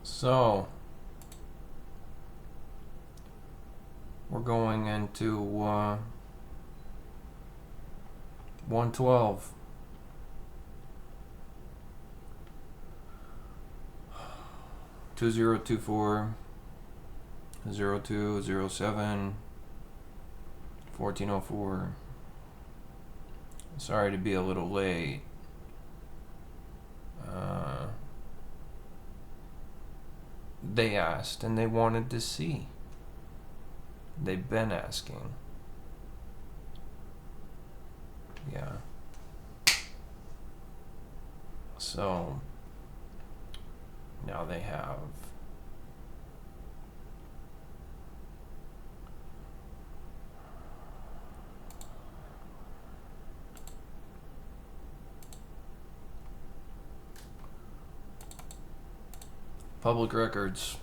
So, we're going into 112. 2024 0207 1404. Sorry to be a little late. They asked and they wanted to see. They've been asking. Yeah. So now they have. Public records.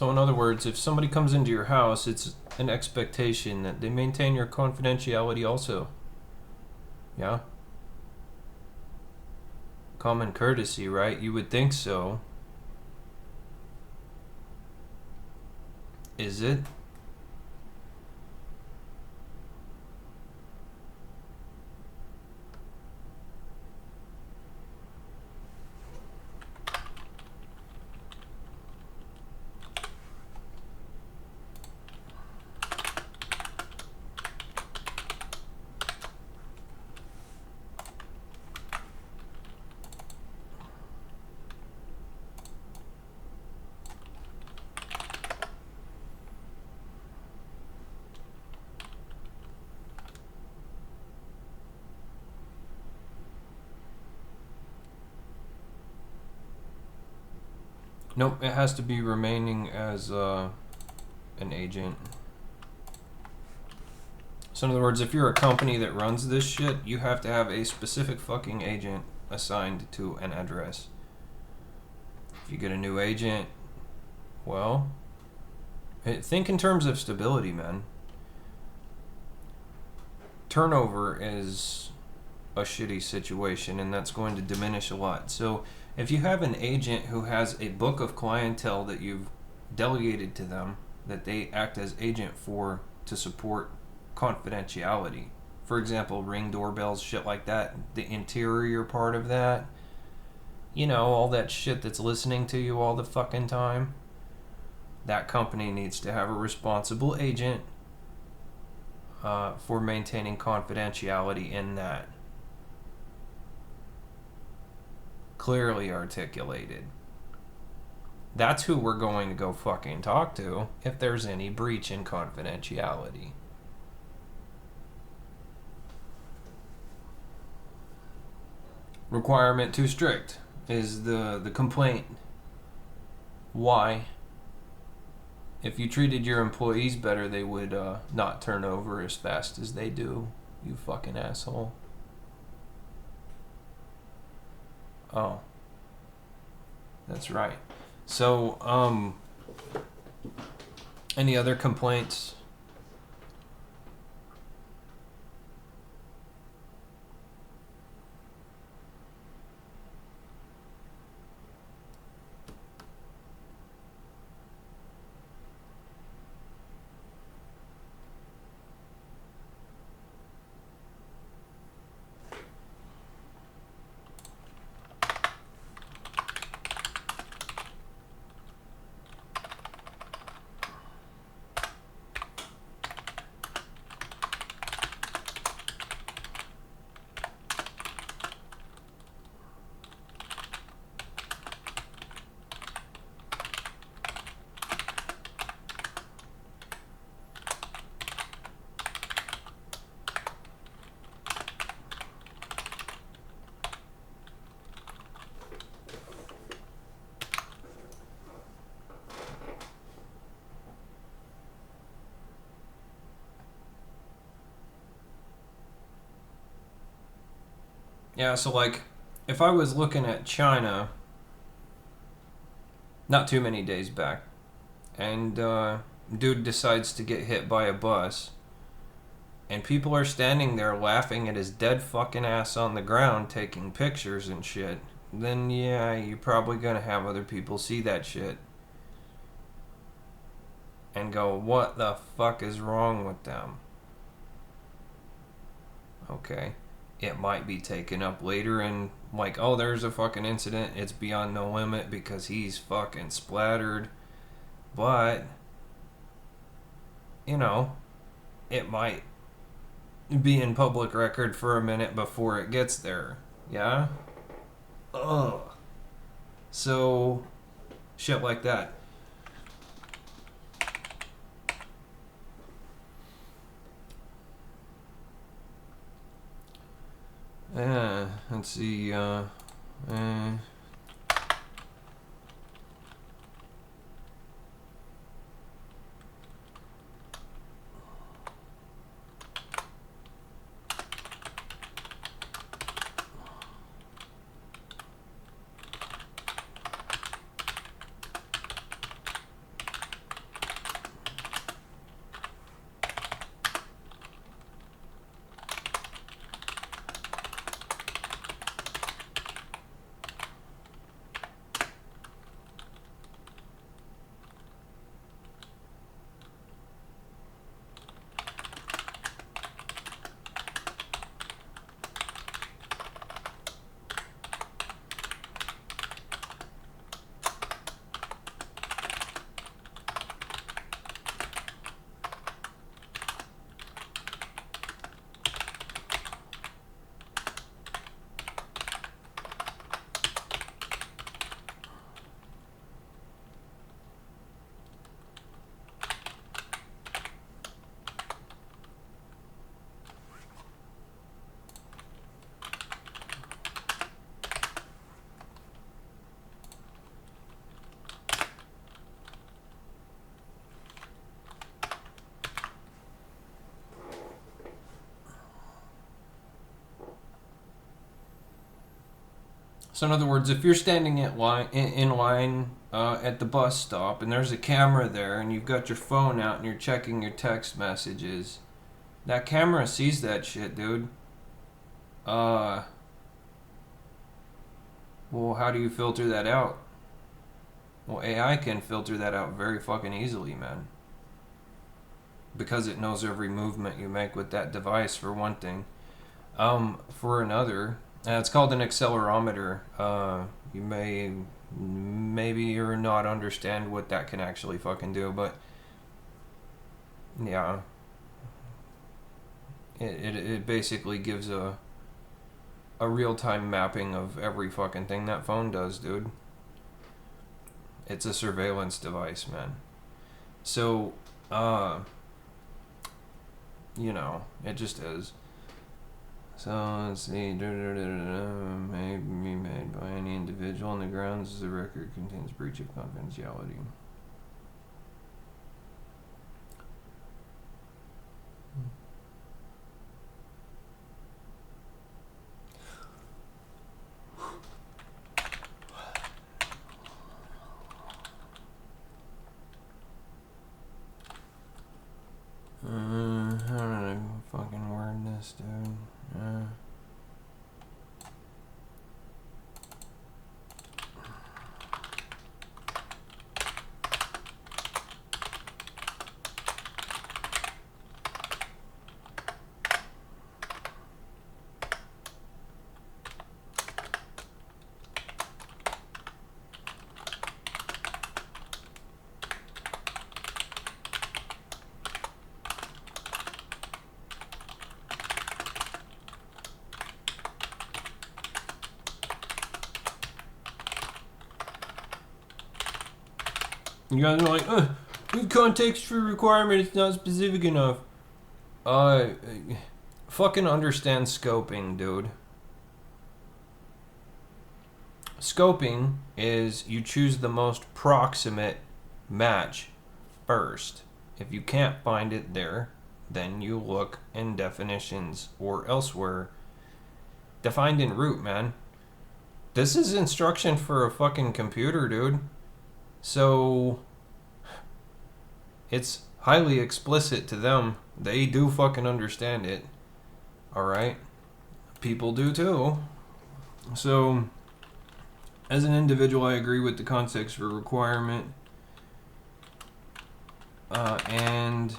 So in other words, if somebody comes into your house, it's an expectation that they maintain your confidentiality also. Yeah? Common courtesy, right? You would think so. Is it? Nope, it has to be remaining as an agent. So in other words, if you're a company that runs this shit, you have to have a specific fucking agent assigned to an address. If you get a new agent, well, think in terms of stability, man. Turnover is a shitty situation, and that's going to diminish a lot. So if you have an agent who has a book of clientele that you've delegated to them, that they act as agent for to support confidentiality, for example, ring doorbells, shit like that, the interior part of that, you know, all that shit that's listening to you all the fucking time, that company needs to have a responsible agent for maintaining confidentiality in that. Clearly articulated. That's who we're going to go fucking talk to if there's any breach in confidentiality. Requirement too strict is the complaint. Why? If you treated your employees better, they would not turn over as fast as they do. You fucking asshole. Oh. That's right. So, any other complaints? Yeah, so like, if I was looking at China not too many days back, and dude decides to get hit by a bus, and people are standing there laughing at his dead fucking ass on the ground taking pictures and shit, then yeah, you're probably gonna have other people see that shit and go, what the fuck is wrong with them? Okay. It might be taken up later and like, oh, there's a fucking incident, it's beyond no limit because he's fucking splattered. But, you know, it might be in public record for a minute before it gets there. Yeah? Ugh. So, shit like that. Let's see, So in other words, if you're standing in line at the bus stop and there's a camera there and you've got your phone out and you're checking your text messages, that camera sees that shit, dude. Well, how do you filter that out? Well, AI can filter that out very fucking easily, man. Because it knows every movement you make with that device, for one thing. For another, it's called an accelerometer. You maybe or not understand what that can actually fucking do, but yeah, it basically gives a real-time mapping of every fucking thing that phone does, dude. It's a surveillance device, man. So, you know, it just is. So let's see. May be made by any individual on the grounds the record contains breach of confidentiality. How did I fucking word this, dude? You guys are like, the context for requirement is not specific enough. Fucking understand scoping, dude. Scoping is you choose the most proximate match first. If you can't find it there, then you look in definitions or elsewhere. Defined in root, man. This is instruction for a fucking computer, dude. So it's highly explicit to them. They do fucking understand it. Alright? People do too. So, as an individual, I agree with the context for requirement. And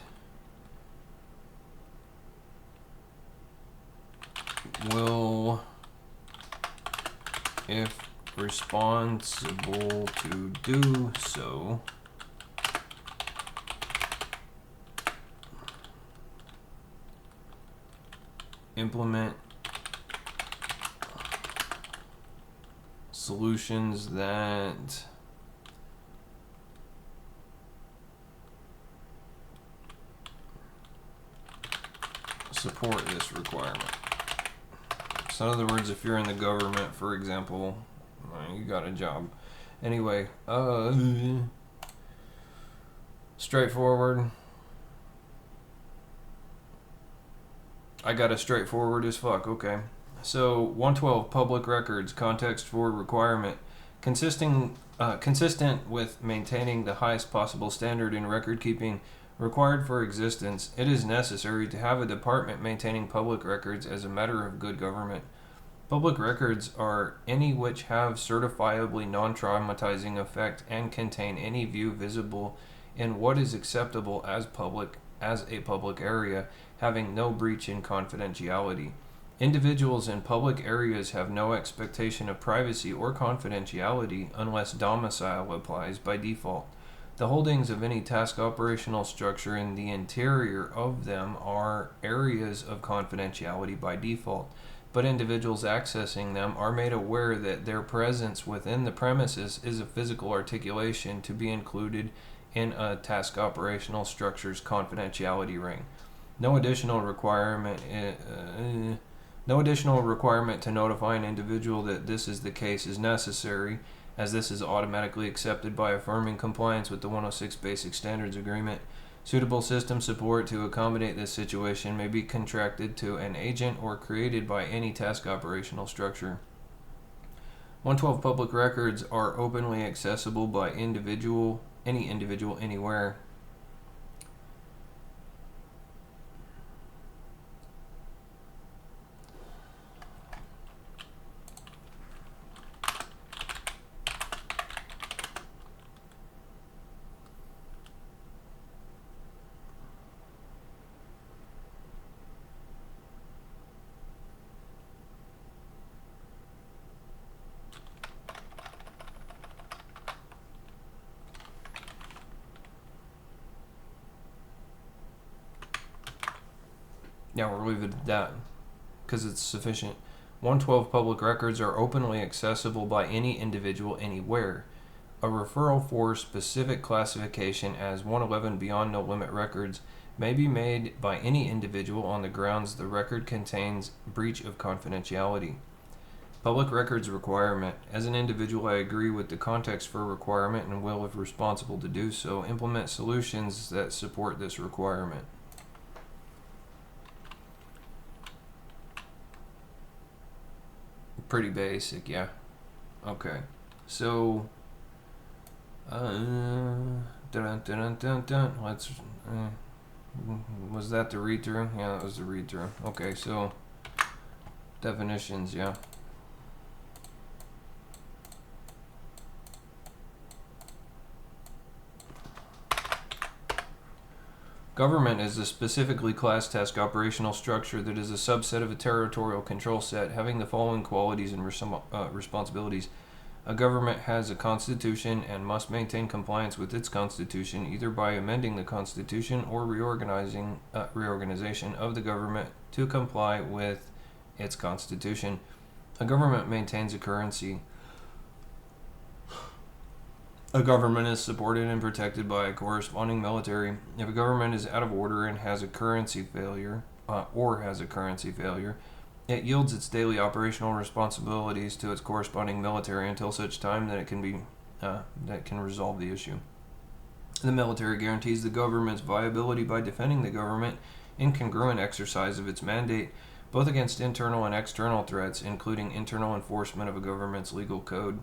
will, if responsible to do so, implement solutions that support this requirement. So in other words, if you're in the government, for example, you got a job. Anyway, straightforward. I got a straightforward as fuck, okay. So 112 public records context for requirement consistent with maintaining the highest possible standard in record keeping required for existence. It is necessary to have a department maintaining public records as a matter of good government. Public records are any which have certifiably non-traumatizing effect and contain any view visible in what is acceptable as a public area, having no breach in confidentiality. Individuals in public areas have no expectation of privacy or confidentiality unless domicile applies by default. The holdings of any task operational structure in the interior of them are areas of confidentiality by default, but individuals accessing them are made aware that their presence within the premises is a physical articulation to be included in a task operational structure's confidentiality ring. No additional requirement to notify an individual that this is the case is necessary, as this is automatically accepted by affirming compliance with the 106 Basic Standards Agreement. Suitable system support to accommodate this situation may be contracted to an agent or created by any task operational structure. 112 public records are openly accessible by any individual, anywhere. Yeah, we'll leave it at that because it's sufficient. 112 public records are openly accessible by any individual anywhere. A referral for specific classification as 111 Beyond No Limit records may be made by any individual on the grounds the record contains breach of confidentiality. Public records requirement. As an individual, I agree with the context for requirement and will, if responsible to do so, implement solutions that support this requirement. Pretty basic, yeah. Okay. So, let's. Was that the read through? Yeah, that was the read through. Okay, so definitions, yeah. Government is a specifically class task operational structure that is a subset of a territorial control set having the following qualities and responsibilities. A government has a constitution and must maintain compliance with its constitution either by amending the constitution or reorganization of the government to comply with its constitution. A government maintains a currency. A government is supported and protected by a corresponding military. If a government is out of order and has a currency failure, it yields its daily operational responsibilities to its corresponding military until such time that it can resolve the issue. The military guarantees the government's viability by defending the government in congruent exercise of its mandate, both against internal and external threats, including internal enforcement of a government's legal code.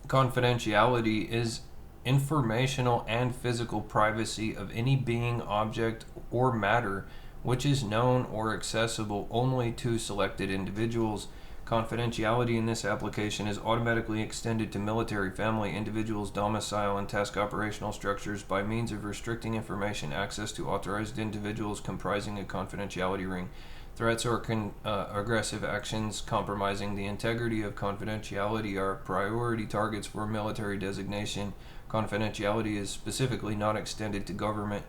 Confidentiality is informational and physical privacy of any being, object, or matter which is known or accessible only to selected individuals. Confidentiality in this application is automatically extended to military, family, individuals, domicile, and task operational structures by means of restricting information access to authorized individuals comprising a confidentiality ring. Threats or aggressive actions compromising the integrity of confidentiality are priority targets for military designation. Confidentiality is specifically not extended to government.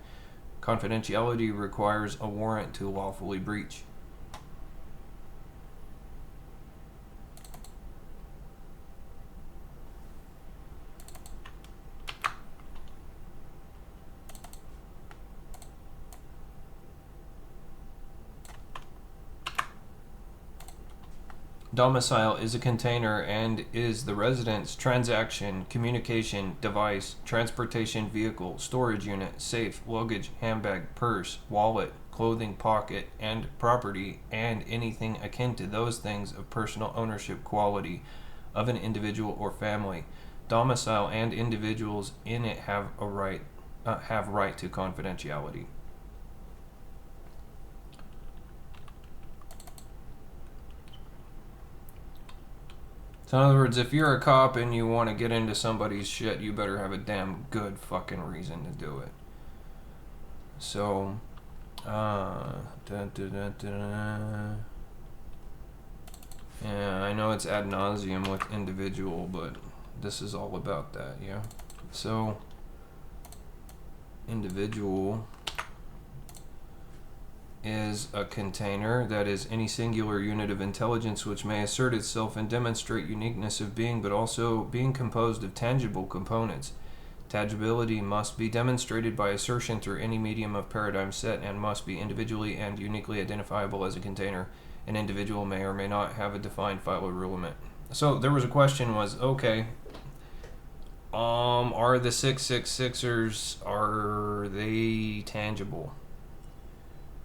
Confidentiality requires a warrant to lawfully breach. Domicile is a container and is the residence, transaction, communication, device, transportation vehicle, storage unit, safe, luggage, handbag, purse, wallet, clothing pocket, and property, and anything akin to those things of personal ownership quality of an individual or family. Domicile and individuals in it have right to confidentiality. So in other words, if you're a cop and you want to get into somebody's shit, you better have a damn good fucking reason to do it. So, yeah, I know it's ad nauseum with individual, but this is all about that, yeah. So, individual is a container that is any singular unit of intelligence which may assert itself and demonstrate uniqueness of being, but also being composed of tangible components. Tangibility must be demonstrated by assertion through any medium of paradigm set and must be individually and uniquely identifiable as a container. An individual may or may not have a defined file or rule limit. So there was a question was, okay, are the 666ers, are they tangible?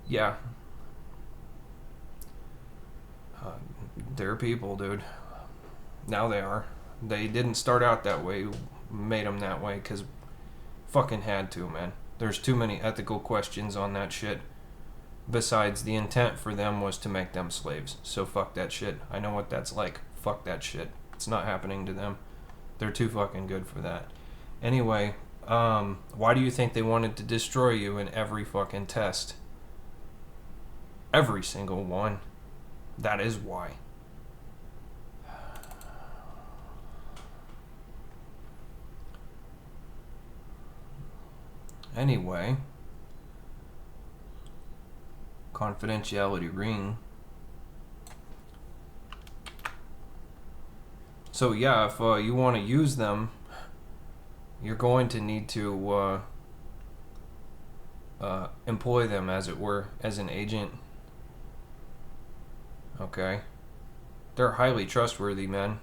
Yeah. They're people, dude. Now they are. They didn't start out that way. Made them that way because fucking had to, man. There's too many ethical questions on that shit. Besides, the intent for them was to make them slaves. So fuck that shit. I know what that's like. Fuck that shit. It's not happening to them. They're too fucking good for that. Anyway, why do you think they wanted to destroy you in every fucking test? Every single one. That is why. Anyway, confidentiality ring. So yeah, if you want to use them, you're going to need to employ them, as it were, as an agent. Okay. They're highly trustworthy, man.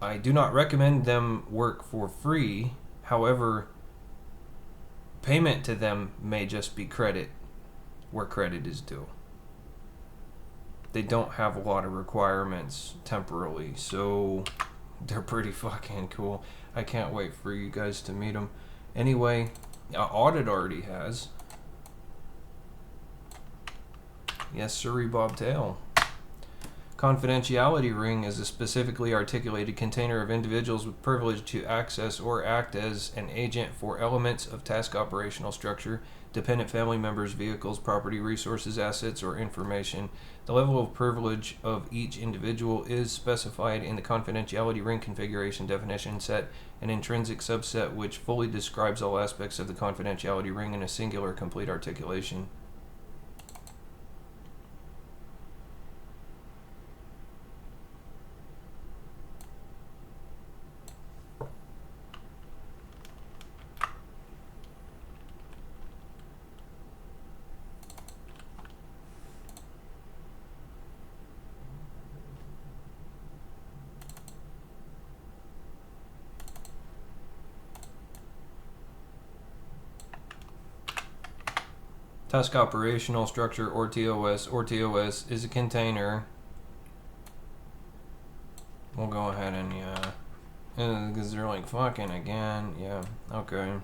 I do not recommend them work for free. However, payment to them may just be credit where credit is due. They don't have a lot of requirements temporally, so they're pretty fucking cool. I can't wait for you guys to meet them. Anyway, Audit already has. Yes, sirree, Bobtail. Confidentiality ring is a specifically articulated container of individuals with privilege to access or act as an agent for elements of task operational structure, dependent family members, vehicles, property, resources, assets, or information. The level of privilege of each individual is specified in the confidentiality ring configuration definition set, an intrinsic subset which fully describes all aspects of the confidentiality ring in a singular complete articulation. Task operational structure, or TOS. Or TOS is a container. We'll go ahead and, yeah. Because they're like, fucking again. Yeah, okay.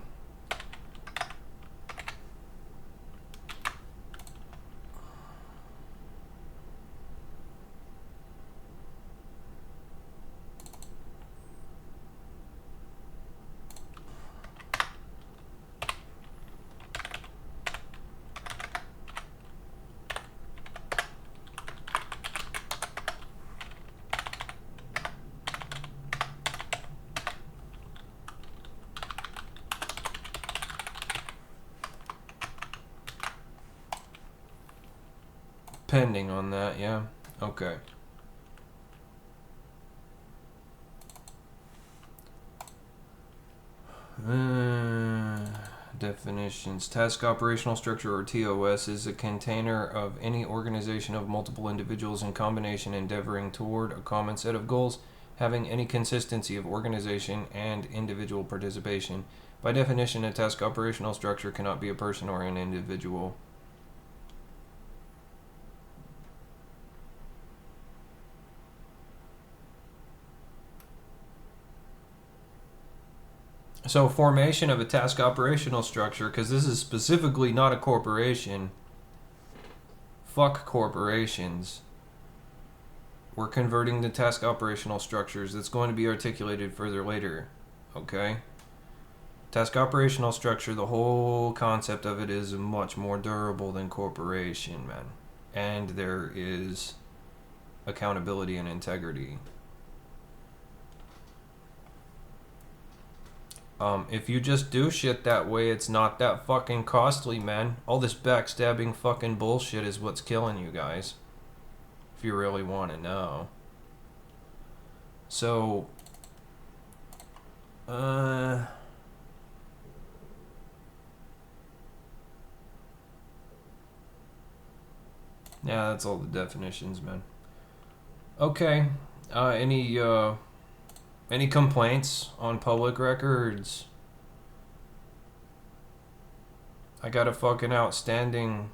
Pending on that, yeah. Okay. Definitions. Task operational structure, or TOS, is a container of any organization of multiple individuals in combination endeavoring toward a common set of goals, having any consistency of organization and individual participation. By definition, a task operational structure cannot be a person or an individual. So formation of a task operational structure, because this is specifically not a corporation. Fuck corporations. We're converting the task operational structures. That's going to be articulated further later. Okay? Task operational structure, the whole concept of it is much more durable than corporation, man. And there is accountability and integrity. If you just do shit that way, it's not that fucking costly, man. All this backstabbing fucking bullshit is what's killing you guys. If you really want to know. So, Yeah, that's all the definitions, man. Okay. Any complaints on public records? I got a fucking outstanding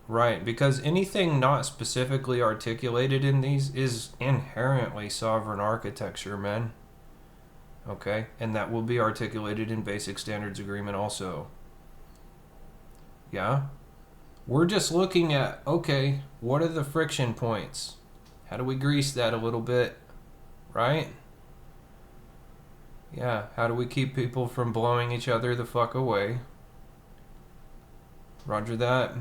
right, because anything not specifically articulated in these is inherently sovereign architecture, man. Okay? And that will be articulated in Basic Standards Agreement also. Yeah? We're just looking at, okay, what are the friction points? How do we grease that a little bit? Right? Yeah, how do we keep people from blowing each other the fuck away? Roger that.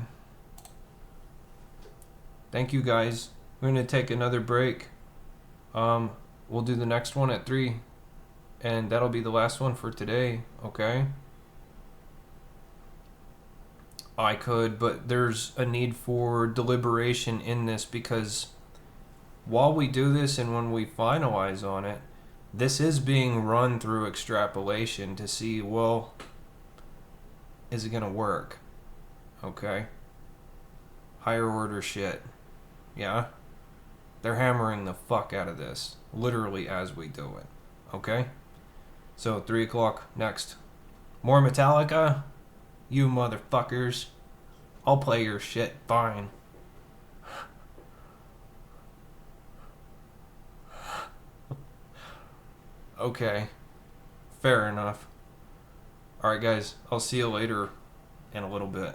Thank you guys. We're gonna take another break. We'll do the next one at 3, and that'll be the last one for today, okay? I could, but there's a need for deliberation in this, because while we do this and when we finalize on it, this is being run through extrapolation to see, well, is it gonna work? Okay? Higher order shit. Yeah? They're hammering the fuck out of this, literally as we do it. Okay? So, 3 o'clock next. More Metallica? You motherfuckers. I'll play your shit, fine. Okay. Fair enough. Alright, guys. I'll see you later in a little bit.